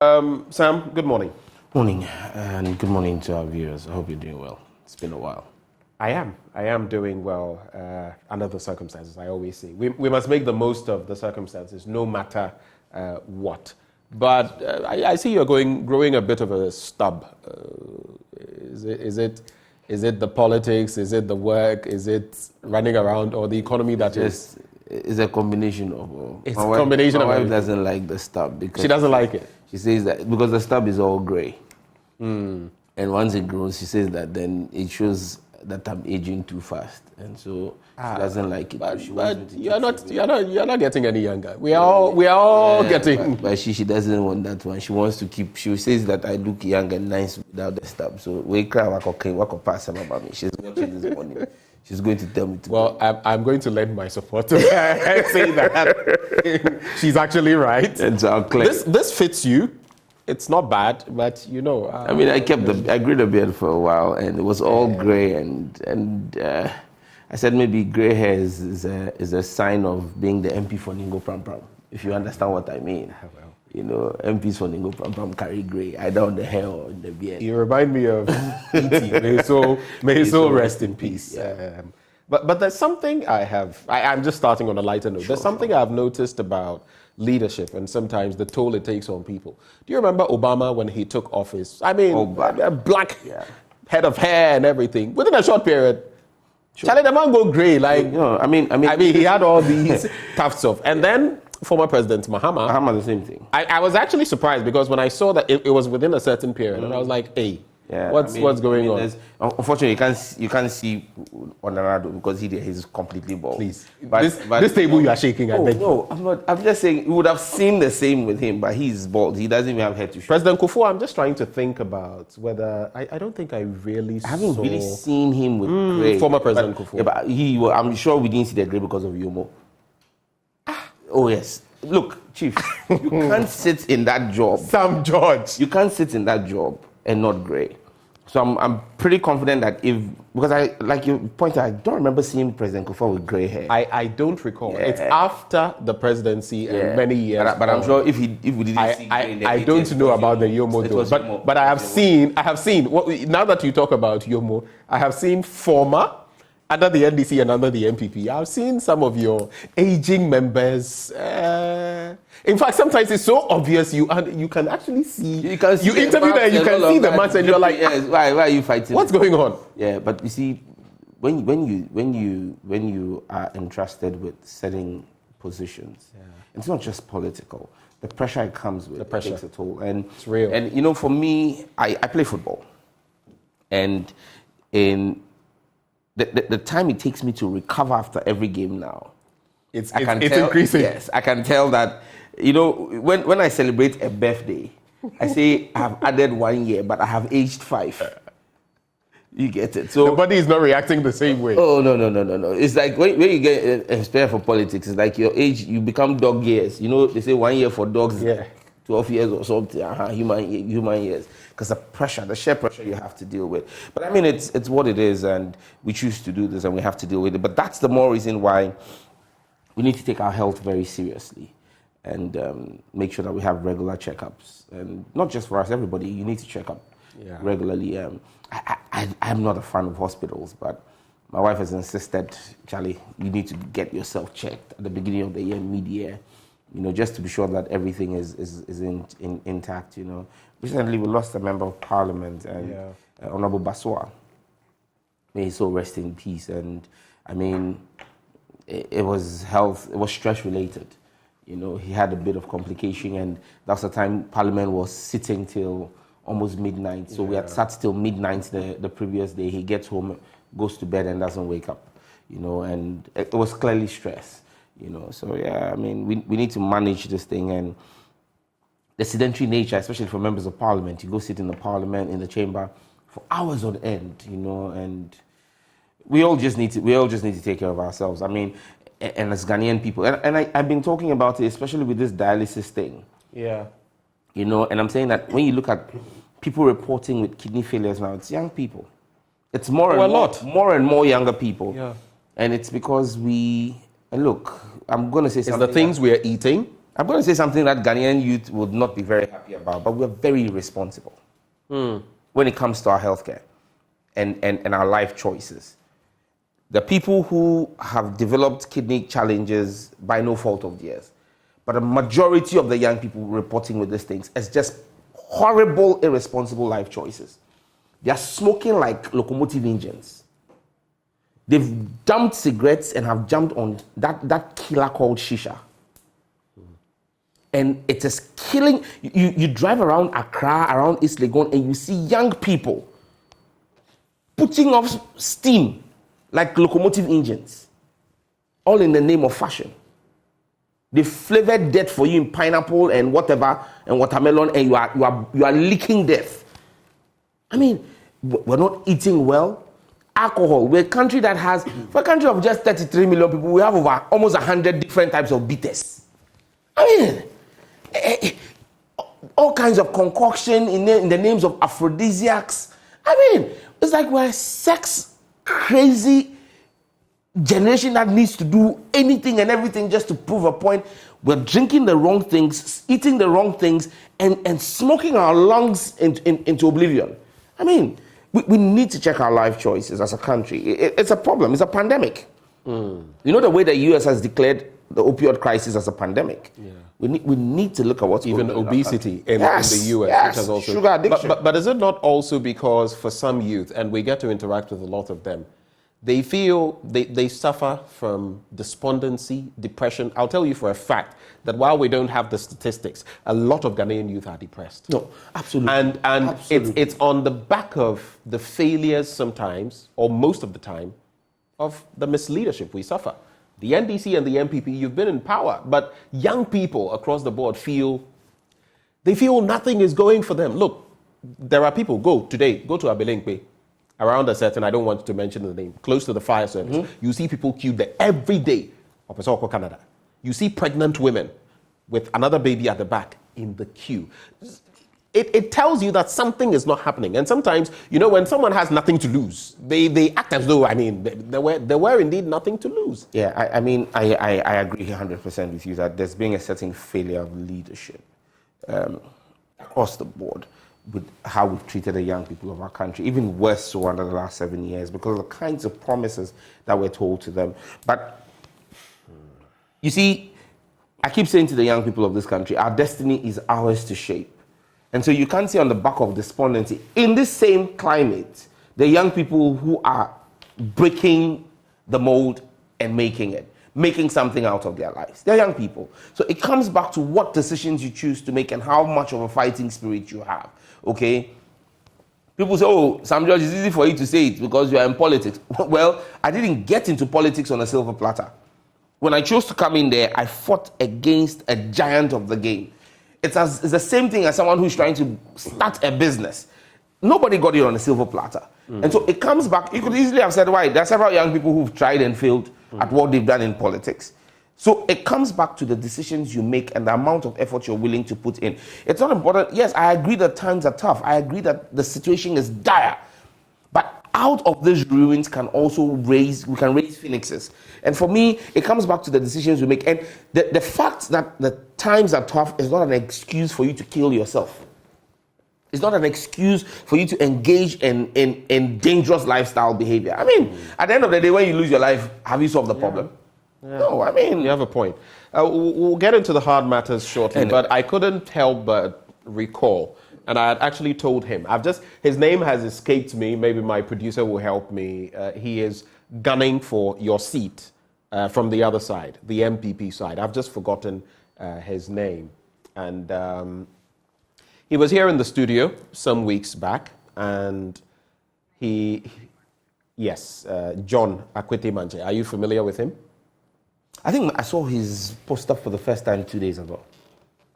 Sam, good morning. Morning, and good morning to our viewers. I hope you're doing well. It's been a while. I am doing well under the circumstances, I always say. We must make the most of the circumstances, no matter what. But I see you're growing a bit of a stub. Is it the politics? Is it the work? Is it running around, or the economy that is? It's a combination of. It's a combination of. My wife doesn't like the stub because she doesn't like it. She says that because the stub is all grey, and once it grows, she says that then it shows that I'm aging too fast, and so she doesn't like it. But you're not getting any younger. We are all getting. But she doesn't want that one. She wants to keep. She says that I look young and nice without the stub. So we cry what pass about me. She's watching this morning. She's going to tell me to. Well, I'm going to lend my support to her. Say that she's actually right. And so this fits you. It's not bad, but you know. I mean, I grew the beard for a while, and it was all grey, and I said maybe grey hair is a sign of being the MP for Ningo Pram Pram, if you understand what I mean. Well, you know, MPs for Ningo Pram Pram carry grey, either on the hair or in the beard. You remind me of E.T. May his soul rest in peace. Yeah. But there's something I'm just starting on a lighter note. There's something I've noticed about leadership and sometimes the toll it takes on people. Do you remember Obama when he took office? I mean, a black head of hair and everything. Within a short period, Charlie, the man go grey. Like, I mean, he had all these tufts of. And then former President Mahama, the same thing. I was actually surprised because when I saw that it was within a certain period, and I was like, hey, what's going on? Unfortunately, you can't see Honorado because he's completely bald. Please, but this table you are shaking. No, I'm not. I'm just saying you would have seen the same with him, but he's bald. He doesn't even have hair to show. President Kufuor, I'm just trying to think about whether I don't think I haven't really seen him with grey. Former President Kufuor. Yeah, but I'm sure we didn't see the grey because of Yomo. Oh yes. Look, Chief, you can't sit in that job. Sam George. You can't sit in that job and not grey. So I'm pretty confident that because I, like you pointed, I don't remember seeing President Kufuor with grey hair. I don't recall. Yeah. It's after the presidency and many years. But I'm sure if we didn't see grey, I don't know about the Yomo though. But I have seen. Now that you talk about Yomo, I have seen former under the NDC and under the MPP. I've seen some of your aging members. In fact, sometimes it's so obvious you can actually see. You interview them and you can see the mask and you're like, why are you fighting? What's going on? Yeah, but you see, when you are entrusted with certain positions, it's not just political. The pressure it comes with takes a toll, and it's real. And you know, for me, I play football, and in the time it takes me to recover after every game now, it's increasing. Yes, I can tell that. You know, when I celebrate a birthday, I say I have added 1 year, but I have aged 5. You get it? So the body is not reacting the same way. Oh no! It's like when you get inspired for politics, it's like your age, you become dog years. You know, they say 1 year for dogs, 12 years or something. Human years. Because the sheer pressure you have to deal with. But I mean, it's what it is, and we choose to do this, and we have to deal with it. But that's the more reason why we need to take our health very seriously, and make sure that we have regular checkups, and not just for us, everybody. You need to check up regularly. I'm not a fan of hospitals, but my wife has insisted, Charlie, you need to get yourself checked at the beginning of the year, mid-year, you know, just to be sure that everything is intact, you know. Recently, we lost a member of parliament, and Honorable Baswa. May his soul rest in peace. And I mean, it was stress related. You know, he had a bit of complication, and that's the time Parliament was sitting till almost midnight. So we had sat till midnight the previous day. He gets home, goes to bed, and doesn't wake up. You know, and it was clearly stress. You know, so I mean, we need to manage this thing, and the sedentary nature, especially for members of Parliament. You go sit in the Parliament, in the chamber, for hours on end. You know, and we all just need to take care of ourselves. I mean, and as Ghanaian people, and I've been talking about it, especially with this dialysis thing. Yeah. You know, and I'm saying that when you look at people reporting with kidney failures now, it's young people. It's more and more younger people. Yeah. And it's because and look, I'm going to say something. It's the things we are eating. I'm going to say something that Ghanaian youth would not be very happy about, but we're very irresponsible when it comes to our healthcare and our life choices. The people who have developed kidney challenges by no fault of theirs, but a majority of the young people reporting with these things is just horrible, irresponsible life choices. They are smoking like locomotive engines. They've dumped cigarettes and have jumped on that killer called shisha. And it is killing. You drive around Accra, around East Legon, and you see young people putting off steam like locomotive engines, all in the name of fashion. They flavored death for you in pineapple and whatever, and watermelon, and you are leaking death. I mean, we're not eating well. Alcohol. We're a country that has, for a country of just 33 million people, we have over almost 100 different types of bitters. I mean, all kinds of concoction in the names of aphrodisiacs. I mean, it's like we're a sex crazy generation that needs to do anything and everything just to prove a point. We're drinking the wrong things, eating the wrong things, and smoking our lungs into oblivion. I mean, we need to check our life choices as a country. It's a problem. It's a pandemic. You know the way the US has declared the opioid crisis as a pandemic? Yeah. We need to look at what's even going on obesity in the US. Yes, which has also, sugar addiction. But is it not also because for some youth, and we get to interact with a lot of them, they feel they suffer from despondency, depression. I'll tell you for a fact that while we don't have the statistics, a lot of Ghanaian youth are depressed. No, absolutely. And absolutely. It's on the back of the failures sometimes, or most of the time, of the misleadership we suffer. The NDC and the MPP, you've been in power, but young people across the board feel nothing is going for them. Look, there are people, go to Abelengpe, around a certain, I don't want to mention the name, close to the fire service. You see people queued there every day, Opesoko, Canada. You see pregnant women with another baby at the back in the queue. It tells you that something is not happening. And sometimes, when someone has nothing to lose, they act as though, there were indeed nothing to lose. Yeah, I agree 100% with you that there's been a certain failure of leadership across the board with how we've treated the young people of our country, even worse so under the last 7 years because of the kinds of promises that were told to them. But you see, I keep saying to the young people of this country, our destiny is ours to shape. And so you can't see on the back of despondency, in this same climate, the young people who are breaking the mold and making something out of their lives. They're young people. So it comes back to what decisions you choose to make and how much of a fighting spirit you have, okay? People say, oh, Sam George, it's easy for you to say it because you are in politics. Well, I didn't get into politics on a silver platter. When I chose to come in there, I fought against a giant of the game. It's the same thing as someone who's trying to start a business. Nobody got it on a silver platter. And so it comes back. You could easily have said, why? There are several young people who've tried and failed at what they've done in politics. So it comes back to the decisions you make and the amount of effort you're willing to put in. It's not important. Yes, I agree that times are tough. I agree that the situation is dire. But out of these ruins we can raise phoenixes. And for me, it comes back to the decisions we make. And the fact that the times are tough is not an excuse for you to kill yourself. It's not an excuse for you to engage in dangerous lifestyle behavior. I mean, at the end of the day, when you lose your life, have you solved the problem? Yeah. No, I mean... You have a point. We'll get into the hard matters shortly, but I couldn't help but recall, and I had actually told him, his name has escaped me, maybe my producer will help me. He is gunning for your seat from the other side, the MPP side. I've just forgotten his name. And he was here in the studio some weeks back, and John Akwete Manche. Are you familiar with him? I think I saw his poster for the first time 2 days ago.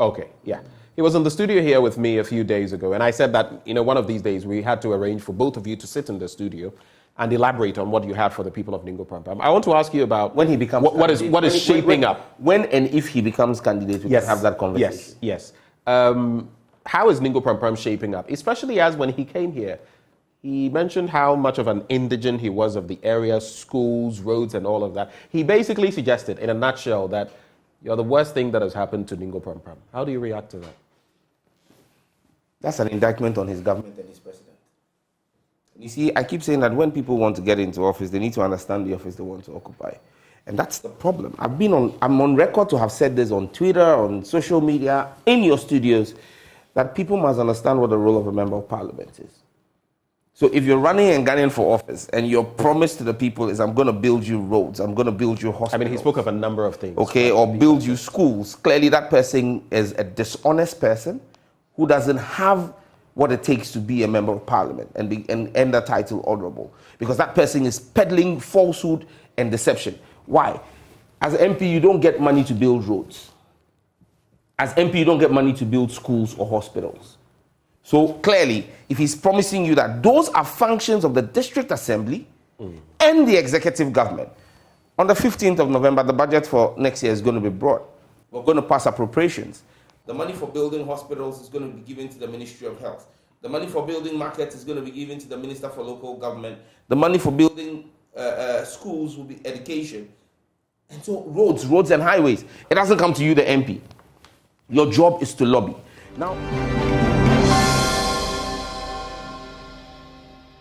Okay, yeah. He was in the studio here with me a few days ago, and I said that, one of these days we had to arrange for both of you to sit in the studio and elaborate on what you had for the people of Ningo Prampram. I want to ask you about when he becomes what is shaping up. When and if he becomes candidate, we can have that conversation. Yes. How is Ningo Prampram shaping up? Especially as when he came here, he mentioned how much of an indigent he was of the area, schools, roads, and all of that. He basically suggested, in a nutshell, that You're the worst thing that has happened to Ningo Pram Pram. How do you react to that? That's an indictment on his government and his president. You see, I keep saying that when people want to get into office, they need to understand the office they want to occupy. And that's the problem. I'm on record to have said this on Twitter, on social media, in your studios, that people must understand what the role of a member of parliament is. So if you're running in Ghanaian for office and your promise to the people is, I'm going to build you roads, I'm going to build you hospitals. I mean, he spoke of a number of things. Okay, or build you schools. Clearly that person is a dishonest person who doesn't have what it takes to be a member of parliament and end the title honorable. Because that person is peddling falsehood and deception. Why? As an MP, you don't get money to build roads. As MP, you don't get money to build schools or hospitals. So clearly, if he's promising you that those are functions of the district assembly and the executive government, on the 15th of November, the budget for next year is going to be brought. We're going to pass appropriations. The money for building hospitals is going to be given to the Ministry of Health. The money for building markets is going to be given to the Minister for Local Government. The money for building schools will be education. And so roads and highways. It doesn't come to you, the MP. Your job is to lobby. Now...